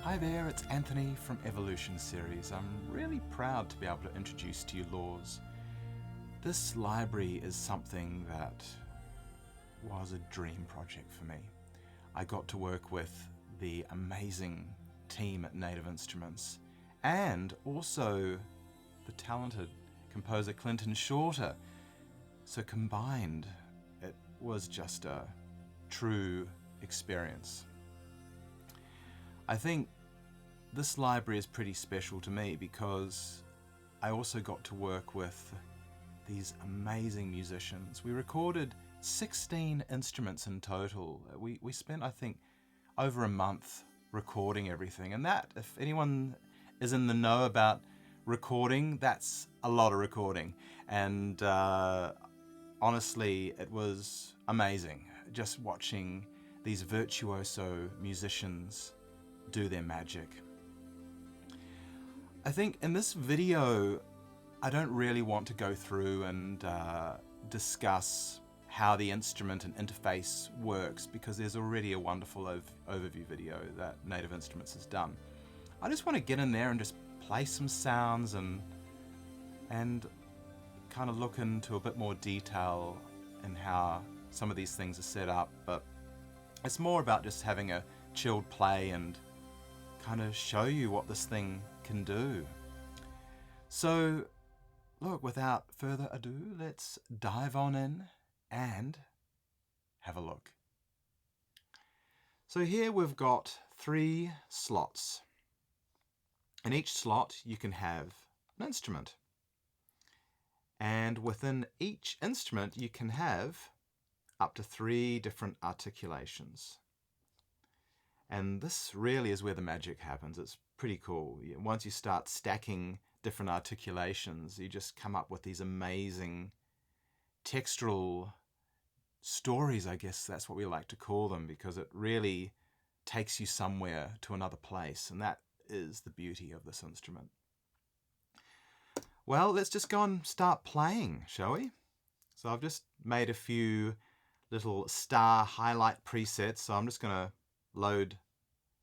Hi there, it's Anthony from Evolution Series. I'm really proud to be able to introduce to you Laws. This library is something that was a dream project for me. I got to work with the amazing team at Native Instruments and also the talented composer Clinton Shorter. So combined, it was just a true experience. I think this library is pretty special to me because I also got to work with these amazing musicians. We recorded 16 instruments in total. We spent, I think, over a month recording everything. And that, if anyone is in the know about recording, that's a lot of recording. And honestly, it was amazing just watching these virtuoso musicians do their magic. I think in this video, I don't really want to go through and discuss how the instrument and interface works because there's already a wonderful overview video that Native Instruments has done. I just want to get in there and just play some sounds and kind of look into a bit more detail in how some of these things are set up, but it's more about just having a chilled play and kind of show you what this thing can do. So look, without further ado, let's dive on in and have a look. So here we've got 3 slots. In each slot you can have an instrument, and within each instrument you can have up to 3 different articulations. And this really is where the magic happens. It's pretty cool. Once you start stacking different articulations, you just come up with these amazing textural stories, I guess that's what we like to call them, because it really takes you somewhere to another place, and that is the beauty of this instrument. Well, let's just go and start playing, shall we? So I've just made a few little star highlight presets, so I'm just going to load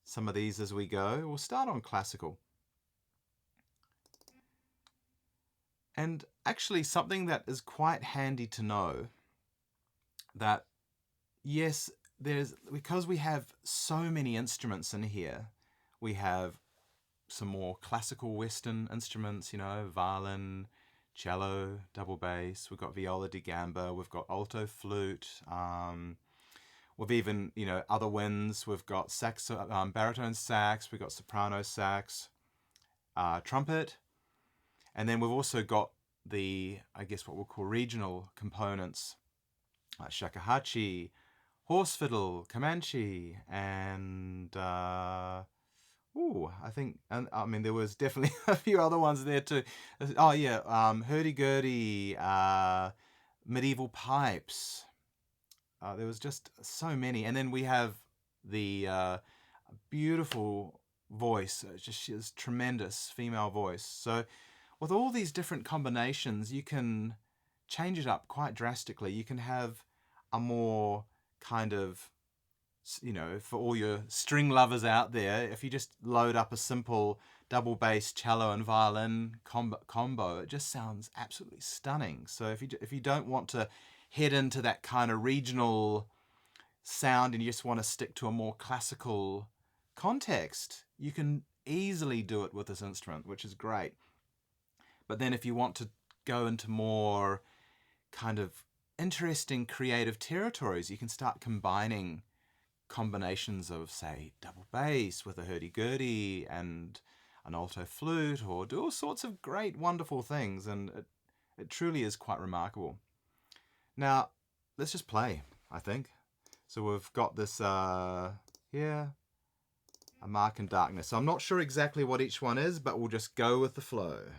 some of these as we go. We'll start on classical. And actually something that is quite handy to know, that yes, because we have so many instruments in here, we have some more classical Western instruments, violin, cello, double bass, we've got viola da gamba, we've got alto flute, we've even, other winds, we've got sax, baritone sax, we've got soprano sax, trumpet, and then we've also got the, I guess what we'll call regional components, shakuhachi, horse fiddle, Comanche, and there was definitely a few other ones there too. Hurdy-gurdy, medieval pipes. There was just so many. And then we have the beautiful voice. She has tremendous female voice. So with all these different combinations, you can change it up quite drastically. You can have a more kind of, for all your string lovers out there, if you just load up a simple double bass, cello and violin combo, it just sounds absolutely stunning. So if you don't want to head into that kind of regional sound and you just want to stick to a more classical context, you can easily do it with this instrument, which is great. But then if you want to go into more kind of interesting creative territories, you can start combining combinations of, say, double bass with a hurdy-gurdy and an alto flute, or do all sorts of great, wonderful things, and it truly is quite remarkable. Now, let's just play, I think. So we've got this here, a mark in darkness. So I'm not sure exactly what each one is, but we'll just go with the flow.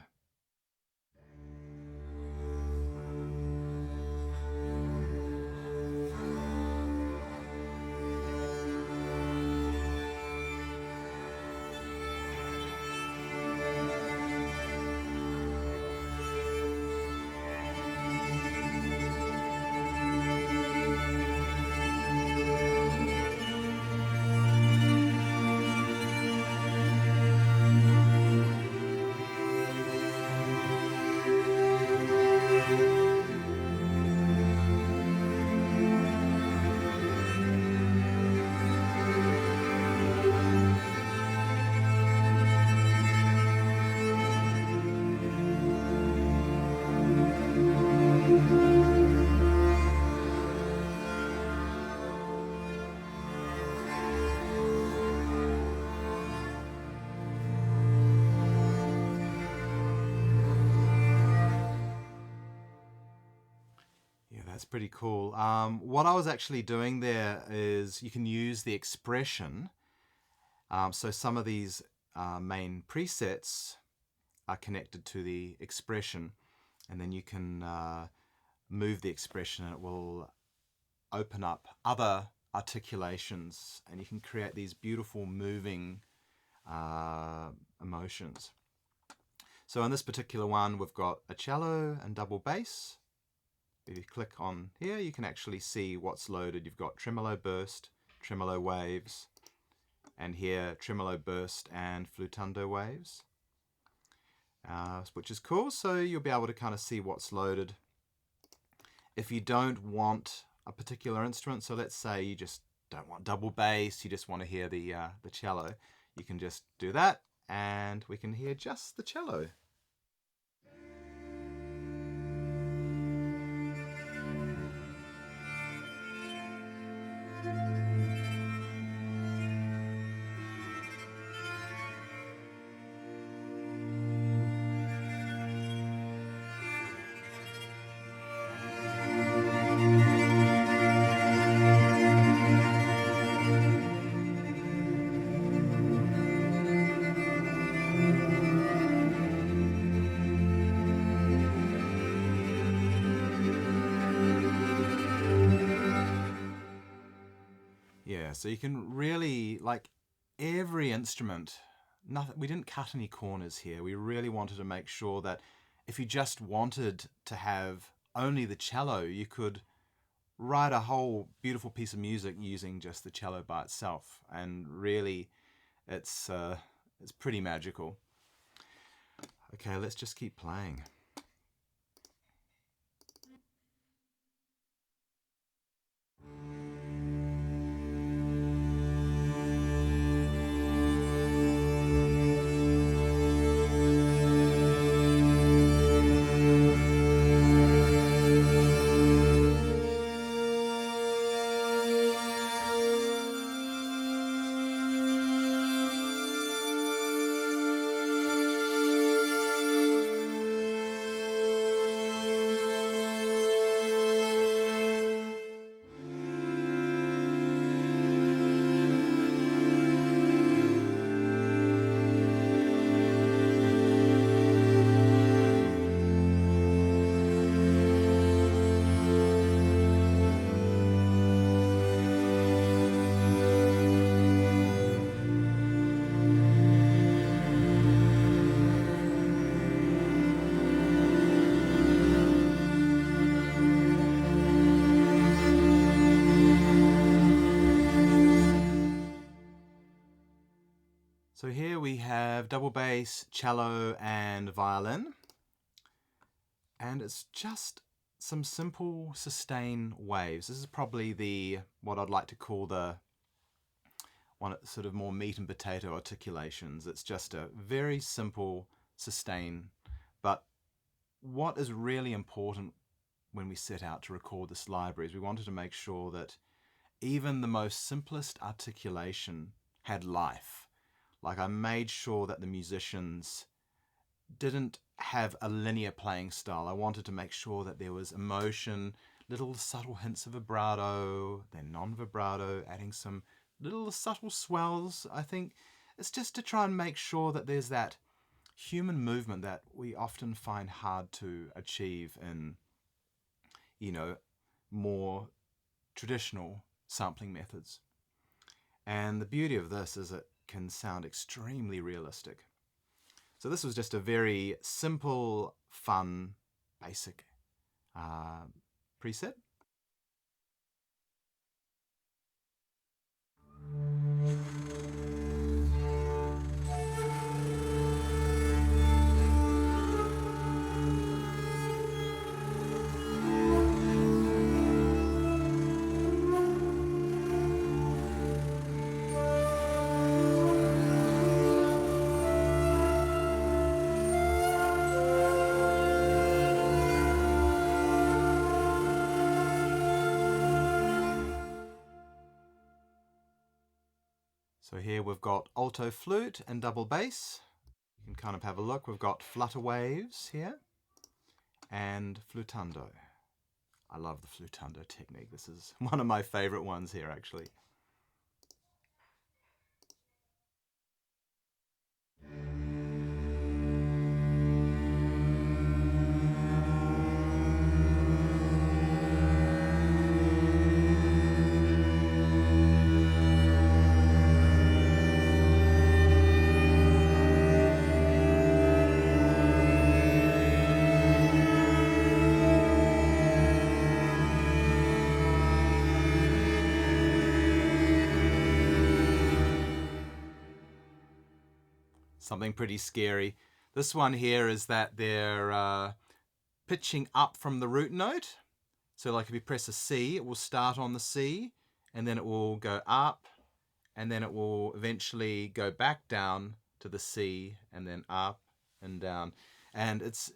pretty cool. What I was actually doing there is you can use the expression. So some of these main presets are connected to the expression, and then you can move the expression and it will open up other articulations, and you can create these beautiful moving emotions. So in this particular one, we've got a cello and double bass. If you click on here, you can actually see what's loaded. You've got tremolo burst, tremolo waves, and here tremolo burst and flutando waves, which is cool. So you'll be able to kind of see what's loaded. If you don't want a particular instrument, so let's say you just don't want double bass, you just want to hear the cello, you can just do that, and we can hear just the cello. Yeah, so you can really, like every instrument, nothing, we didn't cut any corners here. We really wanted to make sure that if you just wanted to have only the cello, you could write a whole beautiful piece of music using just the cello by itself. And really, it's pretty magical. Okay, let's just keep playing. So here we have double bass, cello, and violin. And it's just some simple sustain waves. This is probably what I'd like to call the one sort of more meat and potato articulations. It's just a very simple sustain. But what is really important when we set out to record this library is we wanted to make sure that even the most simplest articulation had life. Like I made sure that the musicians didn't have a linear playing style. I wanted to make sure that there was emotion, little subtle hints of vibrato, then non-vibrato, adding some little subtle swells. I think it's just to try and make sure that there's that human movement that we often find hard to achieve in, more traditional sampling methods. And the beauty of this is it can sound extremely realistic. So this was just a very simple, fun, basic preset. So here we've got alto flute and double bass. You can kind of have a look. We've got flutter waves here and flutando. I love the flutando technique. This is one of my favorite ones here, actually. Something pretty scary. This one here is that they're pitching up from the root note. So like if you press a C, it will start on the C, and then it will go up, and then it will eventually go back down to the C, and then up and down. And it's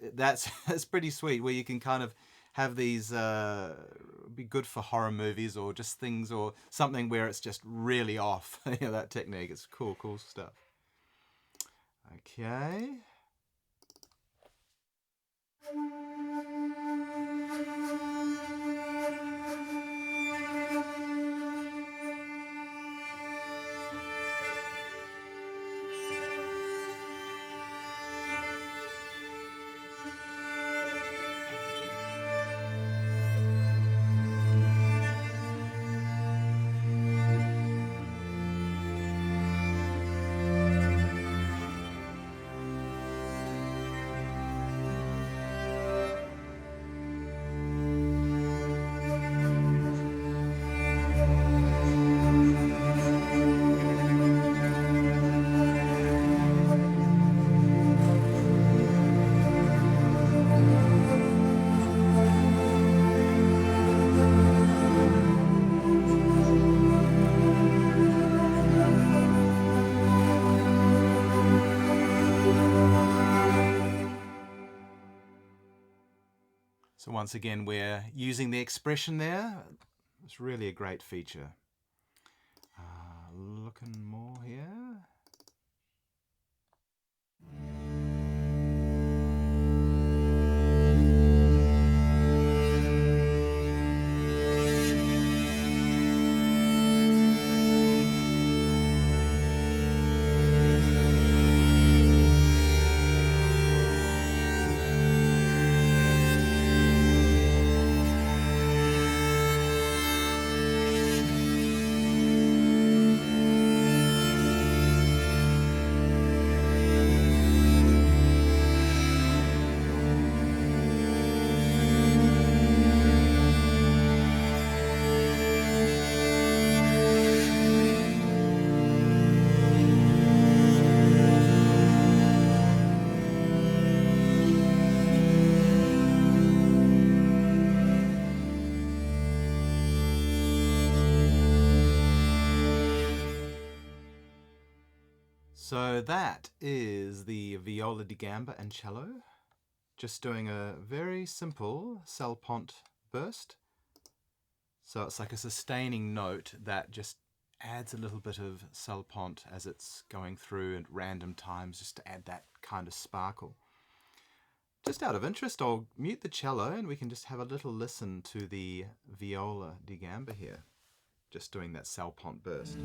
pretty sweet, where you can kind of have these be good for horror movies or just things or something where it's just really off. That technique. It's cool stuff. Okay. So once again, we're using the expression there. It's really a great feature. Looking more here. So that is the viola di gamba and cello, just doing a very simple salpont burst. So it's like a sustaining note that just adds a little bit of salpont as it's going through at random times, just to add that kind of sparkle. Just out of interest, I'll mute the cello and we can just have a little listen to the viola di gamba here, just doing that salpont burst.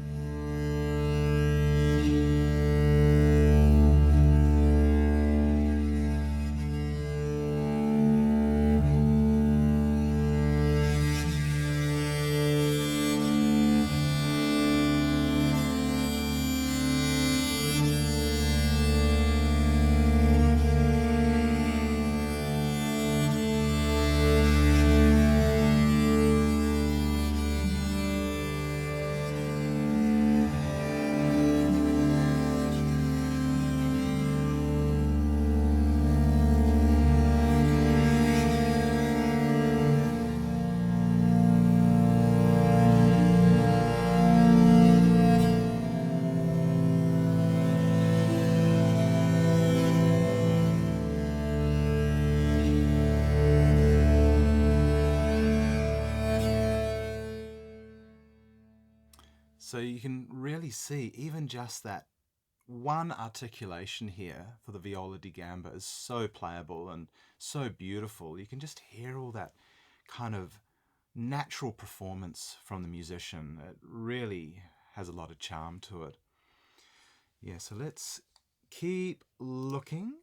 So you can really see even just that one articulation here for the viola di gamba is so playable and so beautiful. You can just hear all that kind of natural performance from the musician. It really has a lot of charm to it. Yeah, so let's keep looking.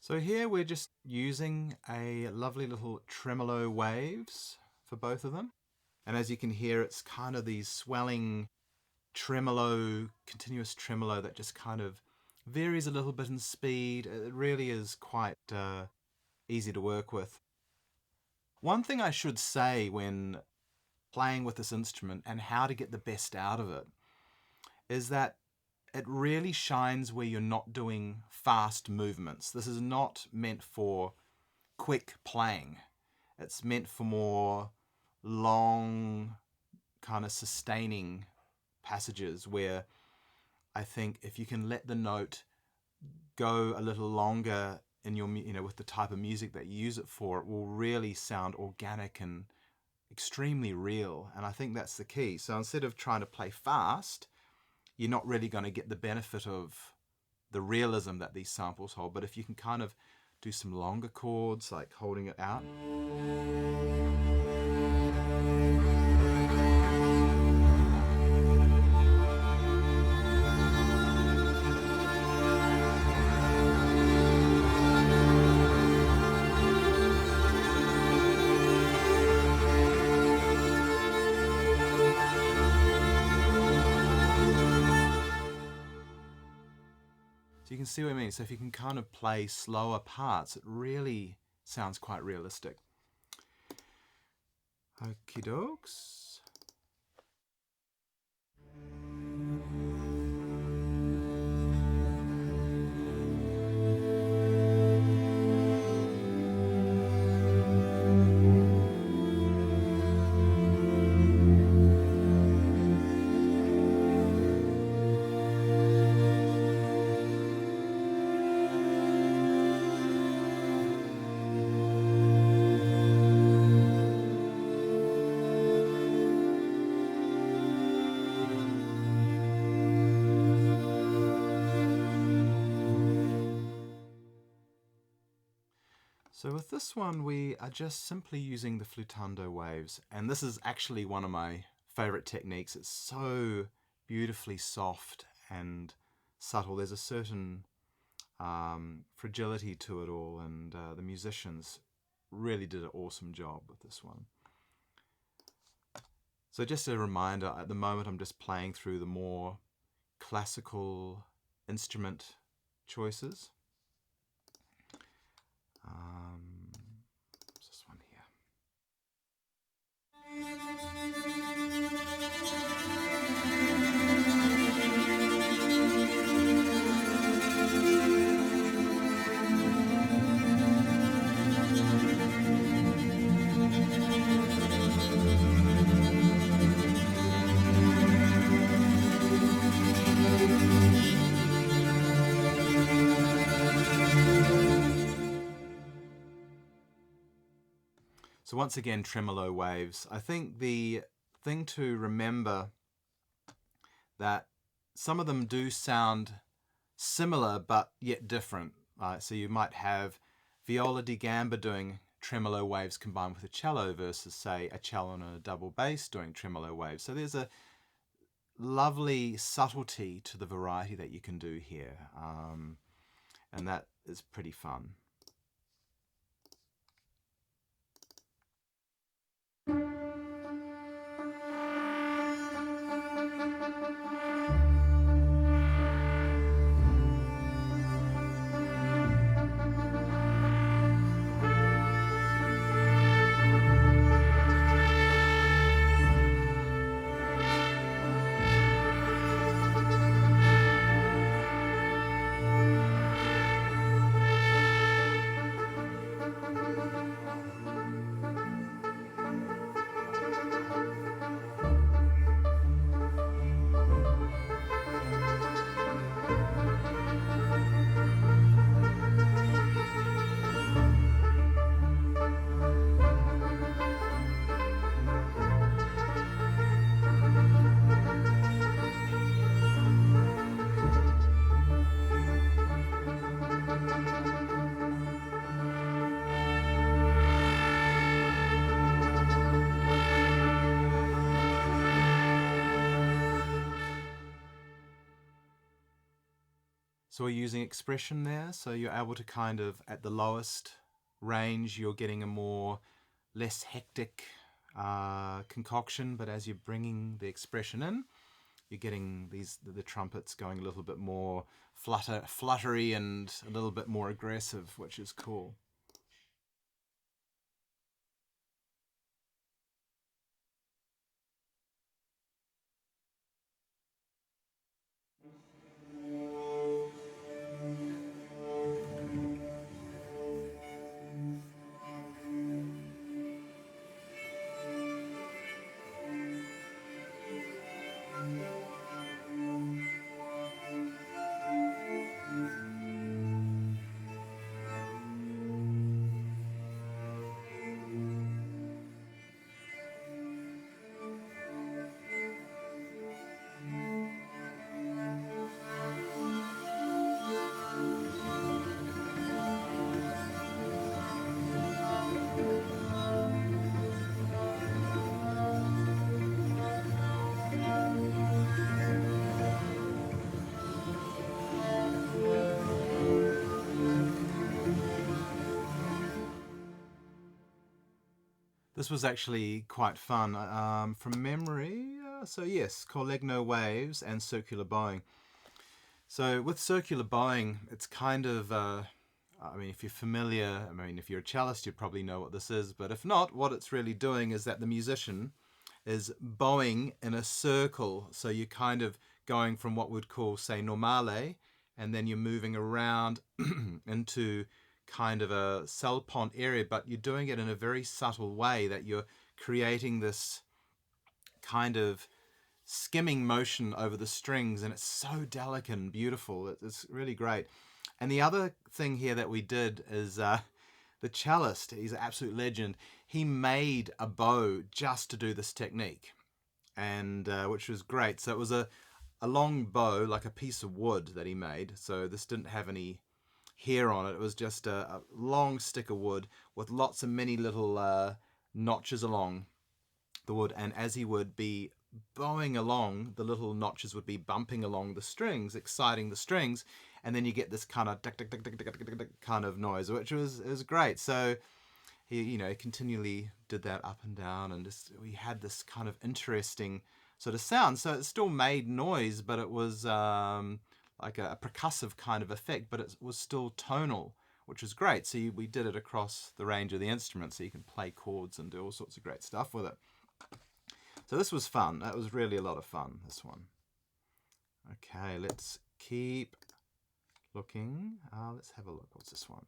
So here we're just using a lovely little tremolo waves for both of them. And as you can hear, it's kind of these swelling tremolo, continuous tremolo that just kind of varies a little bit in speed. It really is quite easy to work with. One thing I should say when playing with this instrument and how to get the best out of it is that it really shines where you're not doing fast movements. This is not meant for quick playing. It's meant for more long, kind of sustaining passages where I think if you can let the note go a little longer in your, with the type of music that you use it for, it will really sound organic and extremely real. And I think that's the key. So instead of trying to play fast, you're not really going to get the benefit of the realism that these samples hold. But if you can kind of do some longer chords, like holding it out. So you can see what I mean. So if you can kind of play slower parts, it really sounds quite realistic. Okie dokes. So with this one, we are just simply using the flutando waves. And this is actually one of my favorite techniques. It's so beautifully soft and subtle. There's a certain fragility to it all, and the musicians really did an awesome job with this one. So just a reminder, at the moment I'm just playing through the more classical instrument choices. What's this one here? So once again, tremolo waves. I think the thing to remember that some of them do sound similar but yet different. So you might have viola di gamba doing tremolo waves combined with a cello versus, say, a cello and a double bass doing tremolo waves. So there's a lovely subtlety to the variety that you can do here, and that is pretty fun. So we're using expression there, so you're able to kind of, at the lowest range, you're getting a more less hectic concoction, but as you're bringing the expression in, you're getting the trumpets going a little bit more fluttery and a little bit more aggressive, which is cool. This was actually quite fun. From memory, so yes, Corlegno waves and circular bowing. So with circular bowing, it's kind of, I mean, if you're familiar, I mean, if you're a cellist, you probably know what this is. But if not, what it's really doing is that the musician is bowing in a circle. So you're kind of going from what we'd call, say, normale, and then you're moving around into kind of a salpont area, but you're doing it in a very subtle way that you're creating this kind of skimming motion over the strings, and it's so delicate and beautiful. It's really great. And the other thing here that we did is the cellist, he's an absolute legend, he made a bow just to do this technique, and which was great. So it was a long bow, like a piece of wood that he made. So this didn't have any hair on it. It was just a long stick of wood with lots of many little notches along the wood. And as he would be bowing along, the little notches would be bumping along the strings, exciting the strings, and then you get this kind of kind of noise, which was great. So he continually did that up and down, and just we had this kind of interesting sort of sound. So it still made noise, but it was like a percussive kind of effect, but it was still tonal, which was great. So we did it across the range of the instrument, so you can play chords and do all sorts of great stuff with it. So this was fun. That was really a lot of fun, this one. Okay, let's keep looking. Let's have a look. What's this one?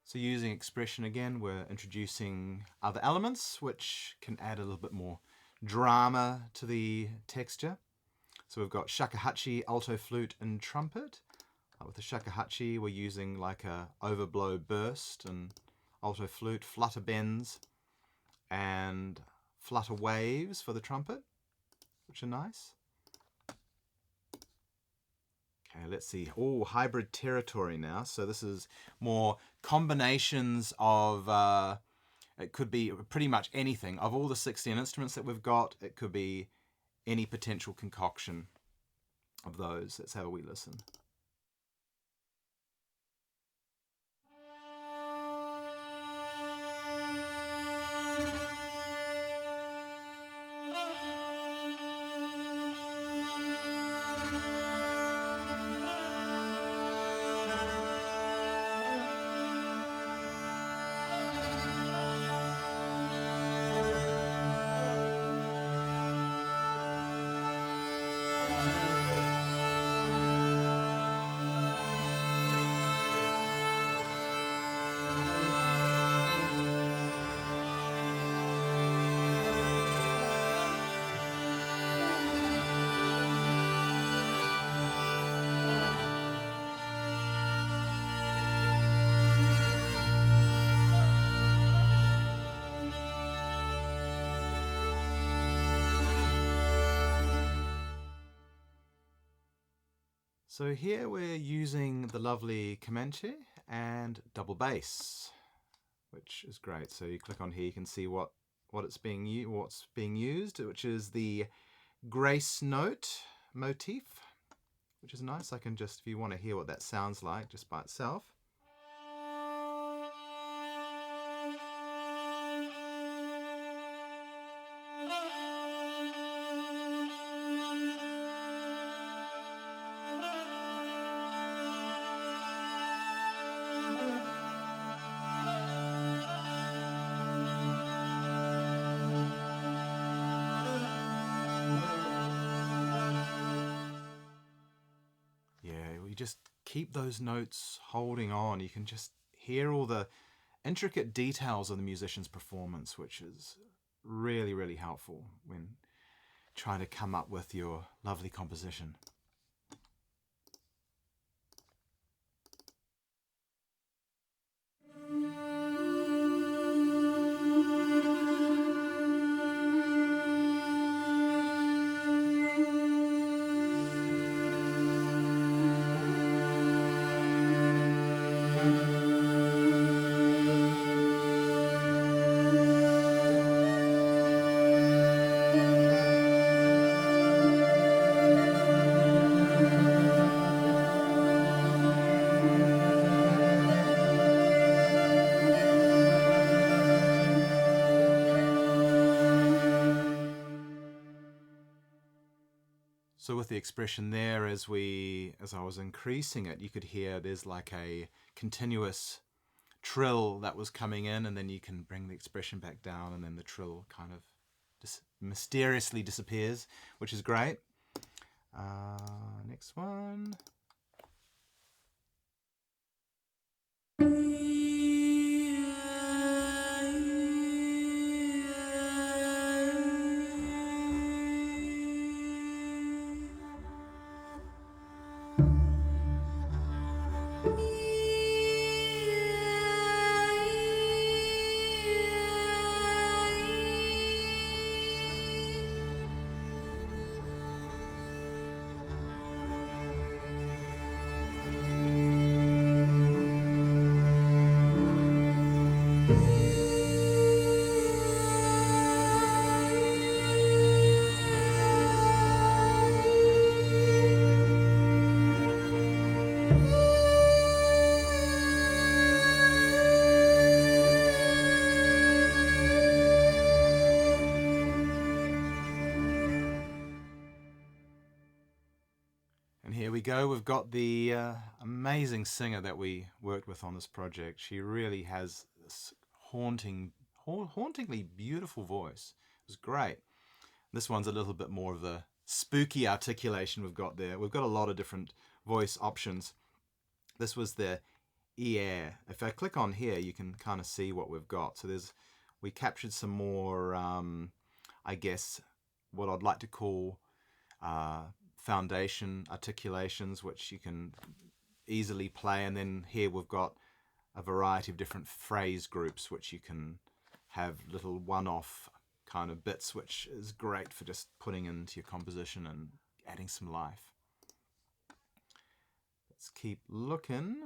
So using expression again, we're introducing other elements which can add a little bit more drama to the texture. So we've got shakuhachi, alto flute, and trumpet. With the shakuhachi, we're using like a overblow burst, and alto flute, flutter bends, and flutter waves for the trumpet, which are nice. Okay, let's see. Oh, hybrid territory now. So this is more combinations of, it could be pretty much anything. Of all the 16 instruments that we've got, it could be any potential concoction of those. Let's have a wee listen. So here we're using the lovely Comanche and double bass, which is great. So you click on here, you can see what's being used, which is the grace note motif, which is nice. I can just, if you want to hear what that sounds like just by itself. You just keep those notes holding on. You can just hear all the intricate details of the musician's performance, which is really, really helpful when trying to come up with your lovely composition. So with the expression there, as I was increasing it, you could hear there's like a continuous trill that was coming in, and then you can bring the expression back down, and then the trill kind of just mysteriously disappears, which is great. Next one. And here we go. We've got the amazing singer that we worked with on this project. She really has this hauntingly beautiful voice. It was great. This one's a little bit more of the spooky articulation we've got there. We've got a lot of different voice options. This was the air. If I click on here, you can kind of see what we've got. So we captured some more, I guess, what I'd like to call foundation articulations, which you can easily play. And then here we've got a variety of different phrase groups, which you can have little one-off kind of bits, which is great for just putting into your composition and adding some life. Let's keep looking.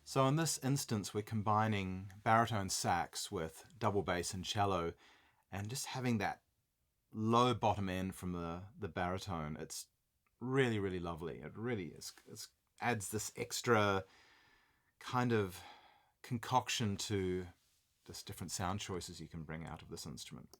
So in this instance, we're combining baritone sax with double bass and cello, and just having that low bottom end from the baritone. It's really, really lovely. It really is. It adds this extra kind of concoction to just different sound choices you can bring out of this instrument.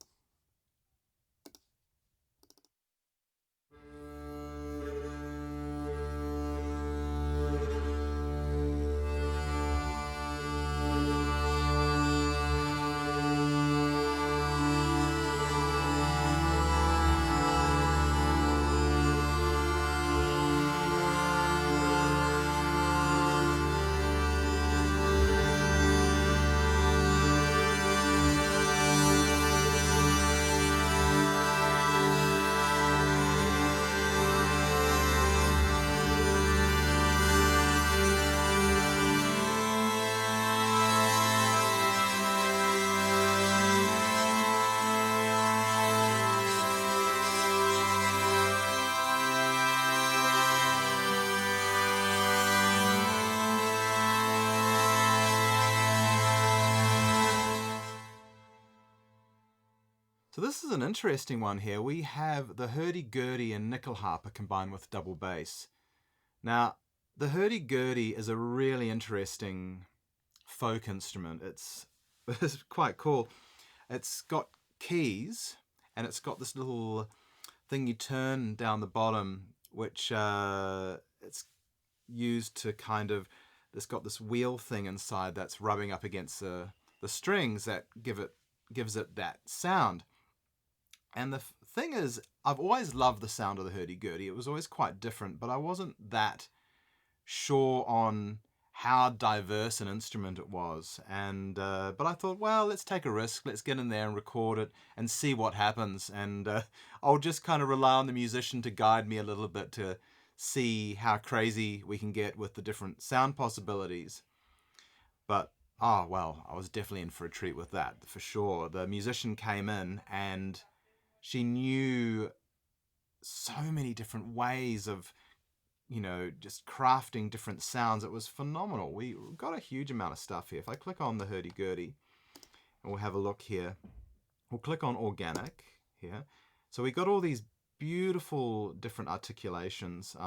So this is an interesting one here. We have the hurdy-gurdy and nickel harper combined with double bass. Now, the hurdy-gurdy is a really interesting folk instrument. It's quite cool. It's got keys, and it's got this little thing you turn down the bottom, which it's used to kind of, it's got this wheel thing inside that's rubbing up against the strings that gives it that sound. And the thing is, I've always loved the sound of the hurdy-gurdy. It was always quite different, but I wasn't that sure on how diverse an instrument it was. And but I thought, well, let's take a risk. Let's get in there and record it and see what happens. And I'll just kind of rely on the musician to guide me a little bit to see how crazy we can get with the different sound possibilities. But oh well, I was definitely in for a treat with that for sure. The musician came in and she knew so many different ways of, just crafting different sounds. It was phenomenal. We got a huge amount of stuff here. If I click on the hurdy-gurdy, and we'll have a look here. We'll click on organic here. So we got all these beautiful different articulations.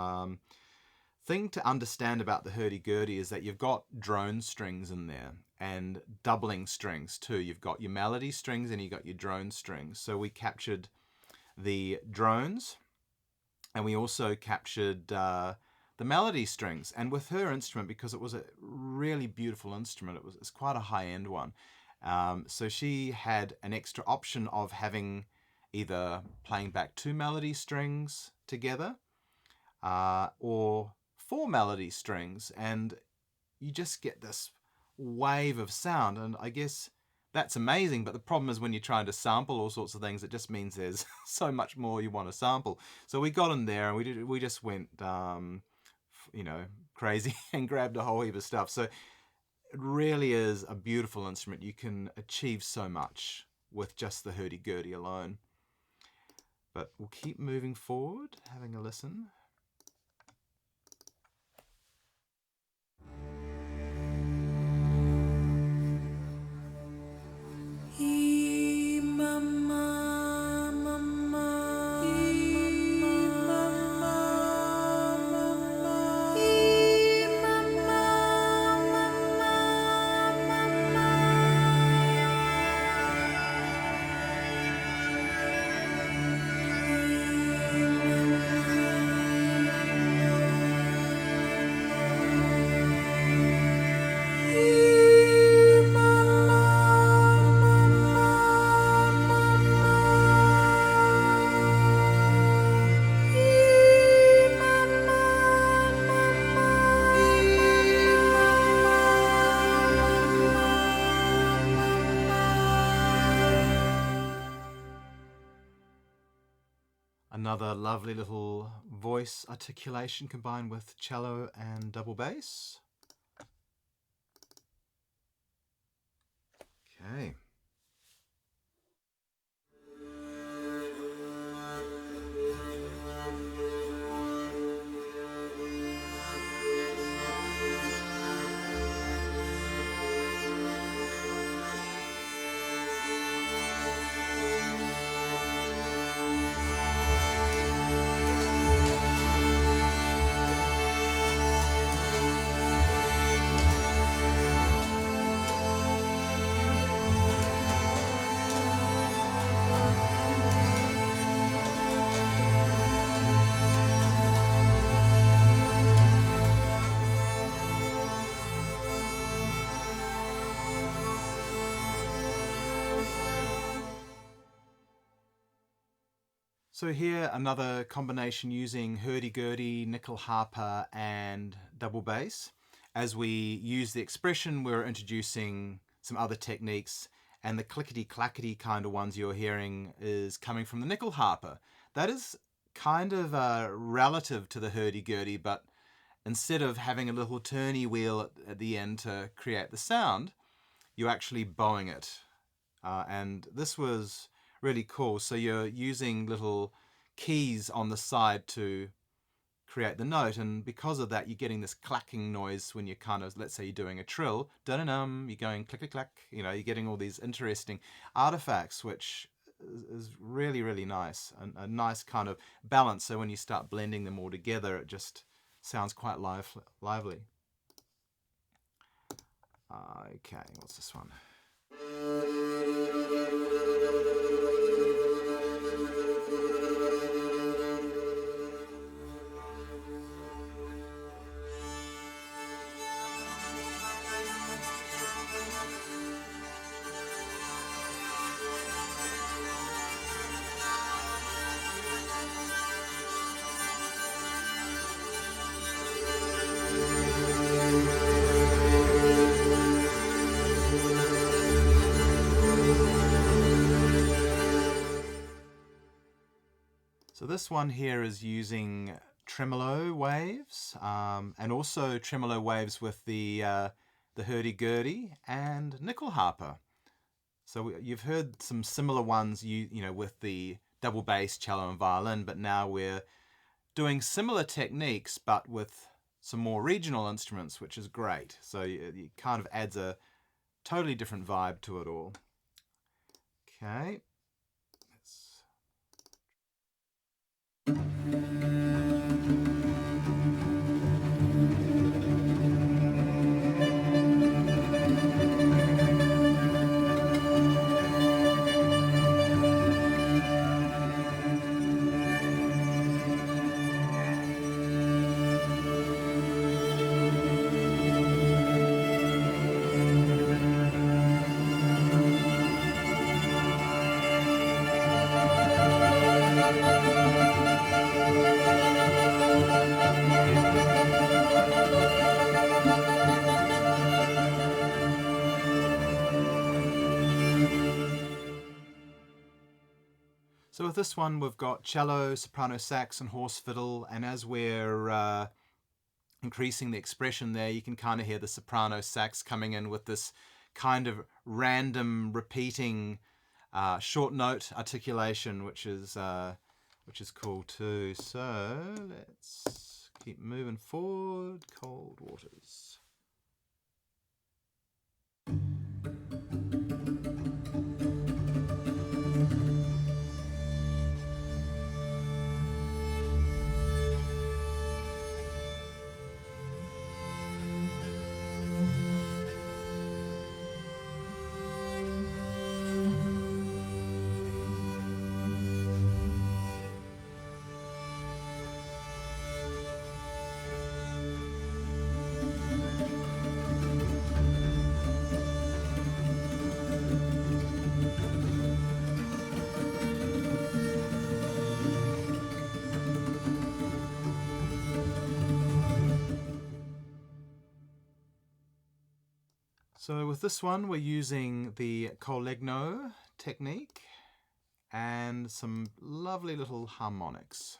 Thing to understand about the hurdy-gurdy is that you've got drone strings in there and doubling strings too. You've got your melody strings and you got your drone strings. So we captured the drones and we also captured the melody strings. And with her instrument, because it was a really beautiful instrument, it's quite a high-end one. So she had an extra option of having either playing back 2 melody strings together or 4 melody strings, and you just get this wave of sound. And I guess that's amazing, but the problem is when you're trying to sample all sorts of things, it just means there's so much more you want to sample. So we got in there and we just went crazy and grabbed a whole heap of stuff. So it really is a beautiful instrument. You can achieve so much with just the hurdy-gurdy alone. But we'll keep moving forward, having a listen. Another lovely little voice articulation combined with cello and double bass. Okay. So here, another combination using hurdy-gurdy, nickel harper, and double bass. As we use the expression, we're introducing some other techniques, and the clickety-clackety kind of ones you're hearing is coming from the nickel harper. That is kind of relative to the hurdy-gurdy, but instead of having a little turny wheel at the end to create the sound, you're actually bowing it. And this was really cool. So you're using little keys on the side to create the note, and because of that you're getting this clacking noise when you're kind of, let's say you're doing a trill, dun-dum, you're going click click clack, you're getting all these interesting artifacts which is really, really nice. A nice kind of balance, so when you start blending them all together, it just sounds quite lively. Okay, what's this one? So this one here is using tremolo waves, and also tremolo waves with the hurdy-gurdy and nickel harper. So you've heard some similar ones, you know, with the double bass, cello, and violin, but now we're doing similar techniques, but with some more regional instruments, which is great. So it kind of adds a totally different vibe to it all. Okay. So with this one, we've got cello, soprano sax, and horse fiddle, and as we're increasing the expression there, you can kind of hear the soprano sax coming in with this kind of random repeating short note articulation, which is cool too. So let's keep moving forward. Cold Waters. So with this one, we're using the collegno technique and some lovely little harmonics.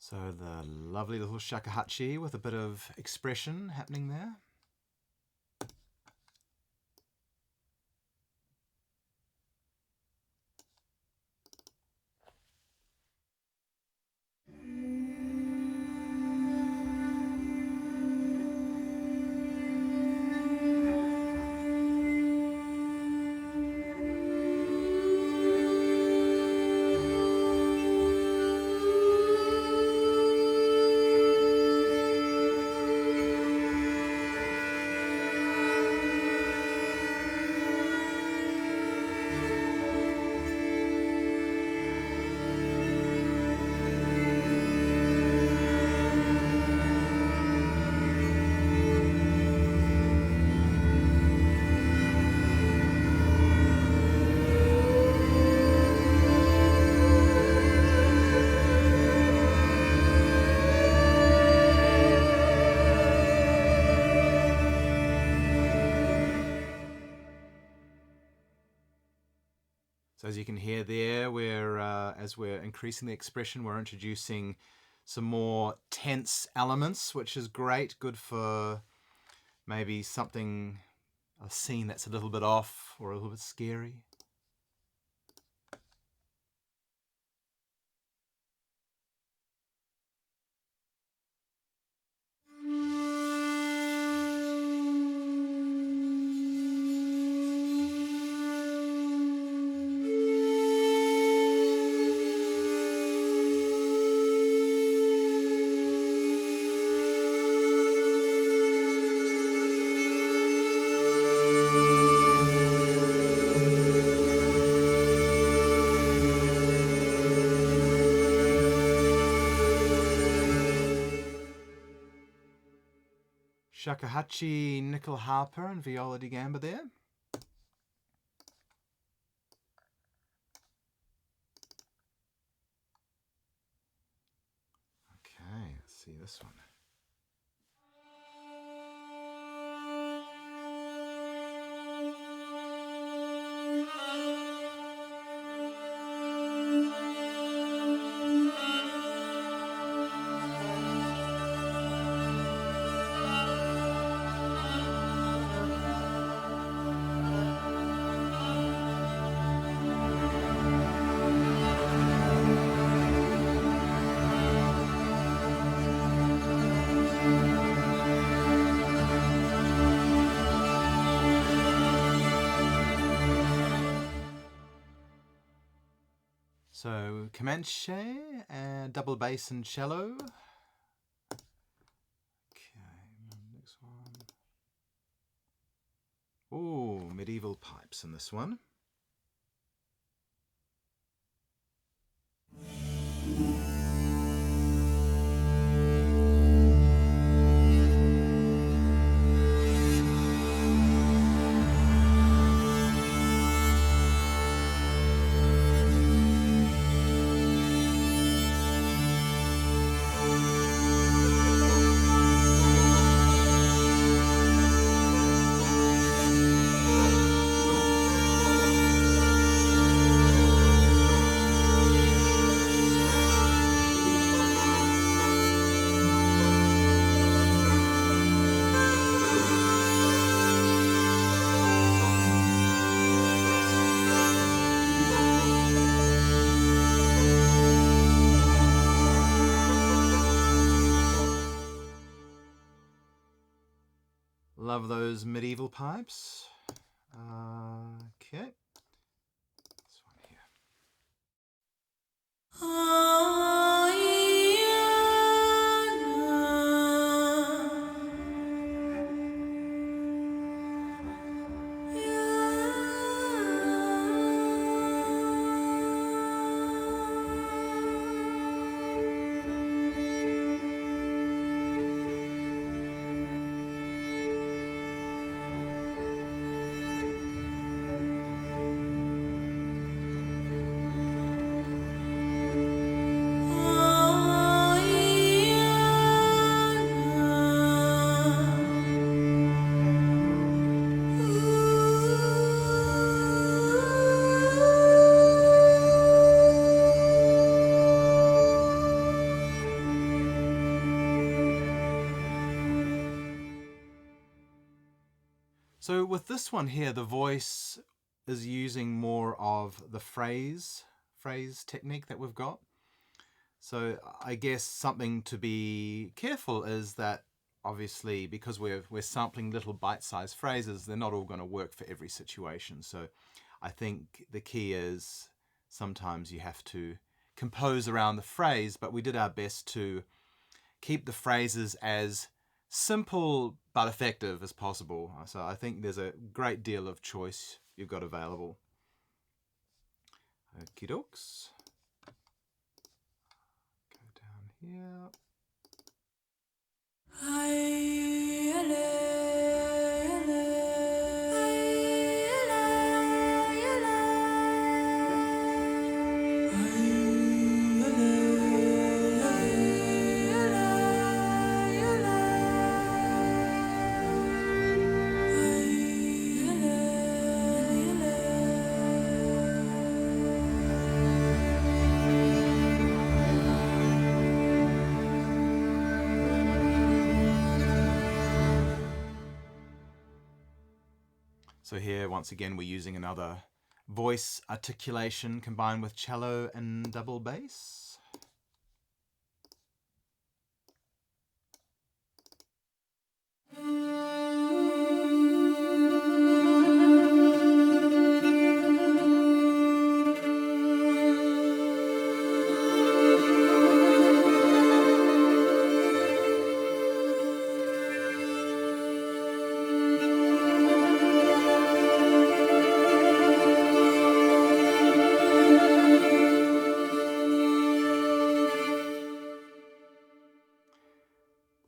So the lovely little shakuhachi with a bit of expression happening there. So as you can hear there, as we're increasing the expression, we're introducing some more tense elements, which is great, good for maybe a scene that's a little bit off or a little bit scary. Shakuhachi, nickel harper, and viola da gamba there. Okay, let's see this one. So Comanche and double bass and cello. Okay, next one. Oh, medieval pipes in this one. Love those medieval pipes. Okay. This one here. So with this one here, the voice is using more of the phrase technique that we've got. So I guess something to be careful is that obviously because we're sampling little bite-sized phrases, they're not all going to work for every situation. So I think the key is sometimes you have to compose around the phrase, but we did our best to keep the phrases as simple but effective as possible. So I think there's a great deal of choice you've got available. Okie dokes. Go down here. So here, once again, we're using another voice articulation combined with cello and double bass.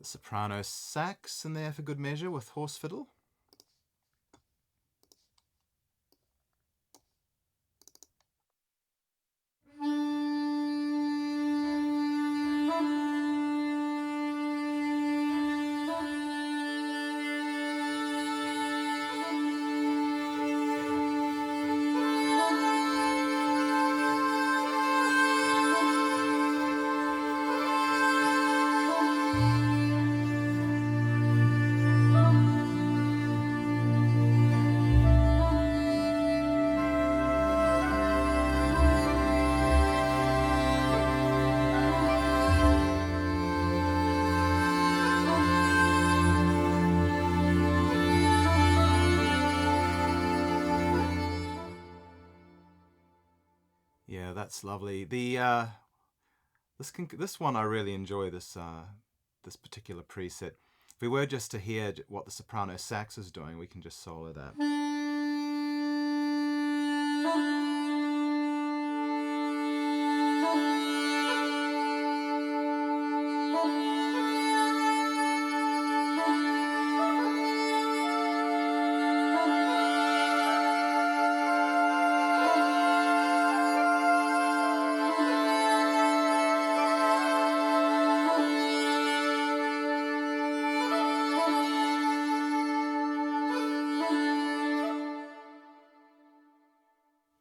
Soprano sax in there for good measure with horse fiddle. Yeah, that's lovely. The this one I really enjoy, this this particular preset. If we were just to hear what the soprano sax is doing, we can just solo that.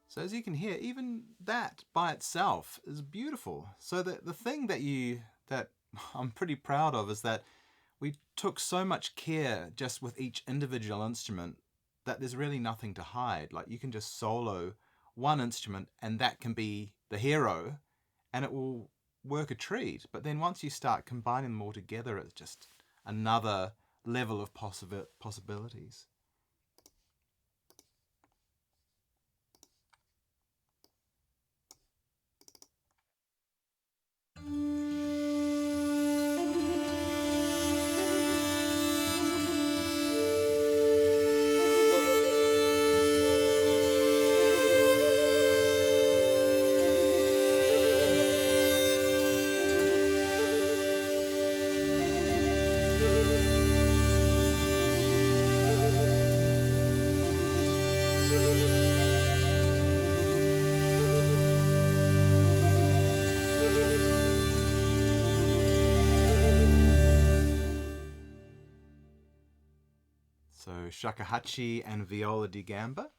So as you can hear, even that by itself is beautiful. So the thing that I'm pretty proud of is that we took so much care just with each individual instrument that there's really nothing to hide. Like you can just solo one instrument and that can be the hero and it will work a treat. But then once you start combining them all together, it's just another level of possibilities. So shakuhachi and viola di gamba.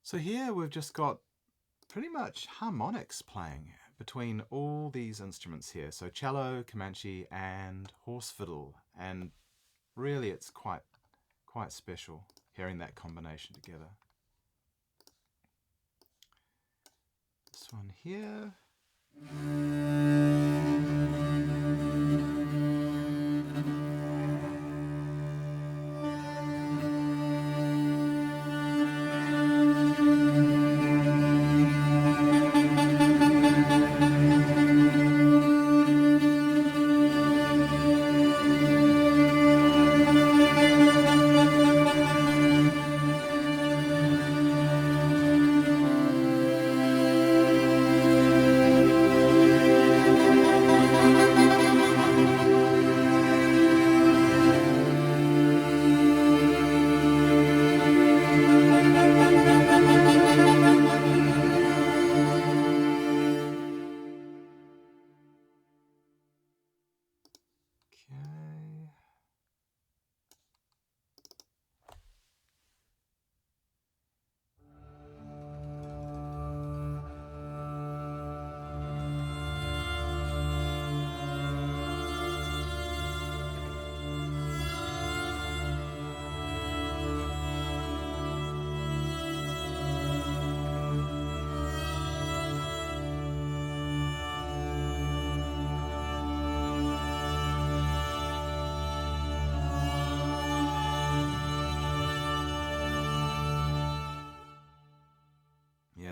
So here we've just got pretty much harmonics playing between all these instruments here. So cello, Comanche and horse fiddle. And really it's quite special hearing that combination together. This one here.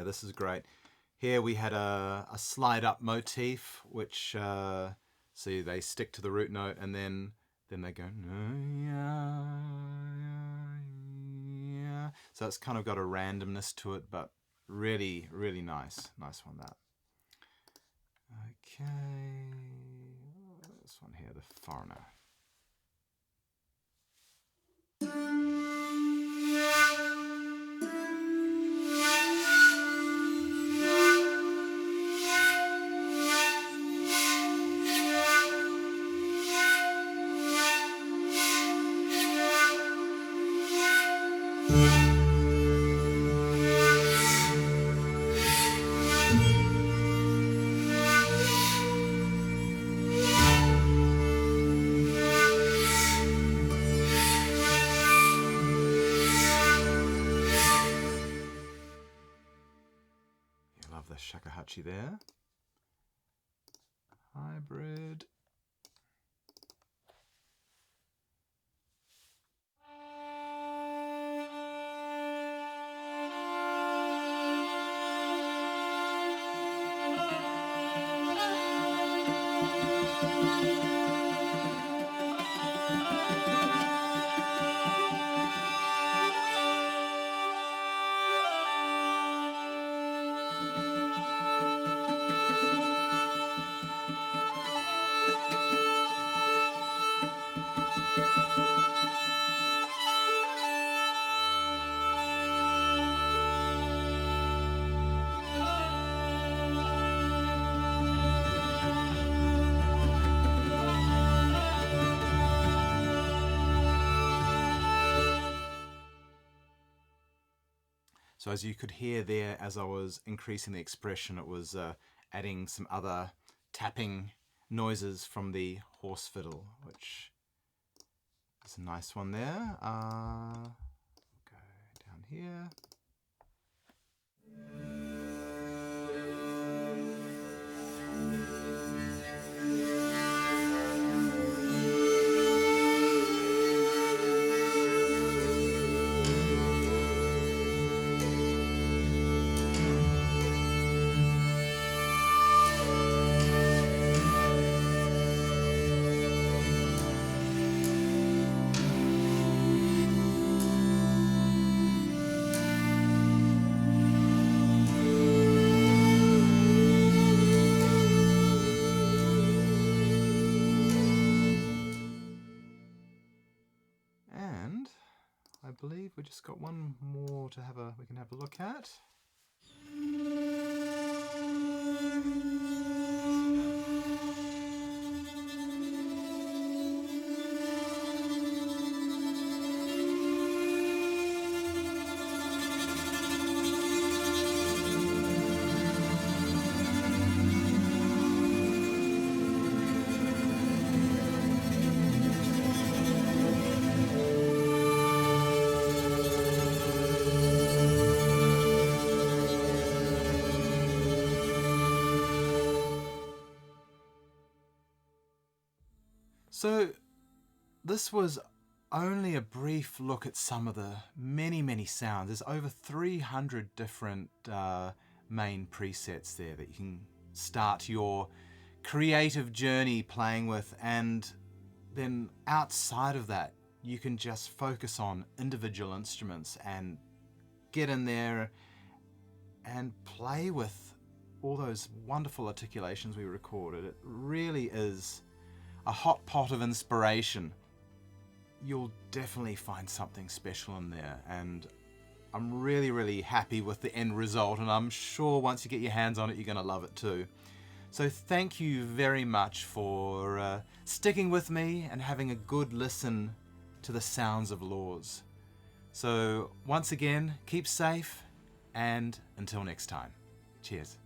this is great. Here we had a slide up motif, which see, they stick to the root note and then they go. So it's kind of got a randomness to it, but really, really nice. Nice one, that. Okay, this one here, the foreigner. The shakuhachi there. Hybrid. So as you could hear there, as I was increasing the expression, it was adding some other tapping noises from the horse fiddle, which is a nice one there. Go down here. I believe we just got one more to we can have a look at. So this was only a brief look at some of the many, many sounds. There's over 300 different main presets there that you can start your creative journey playing with, and then outside of that you can just focus on individual instruments and get in there and play with all those wonderful articulations we recorded. It really is a hot pot of inspiration. You'll definitely find something special in there, and I'm really, really happy with the end result, and I'm sure once you get your hands on it, you're going to love it too. So thank you very much for sticking with me and having a good listen to the sounds of Laws. So once again, keep safe, and until next time, cheers.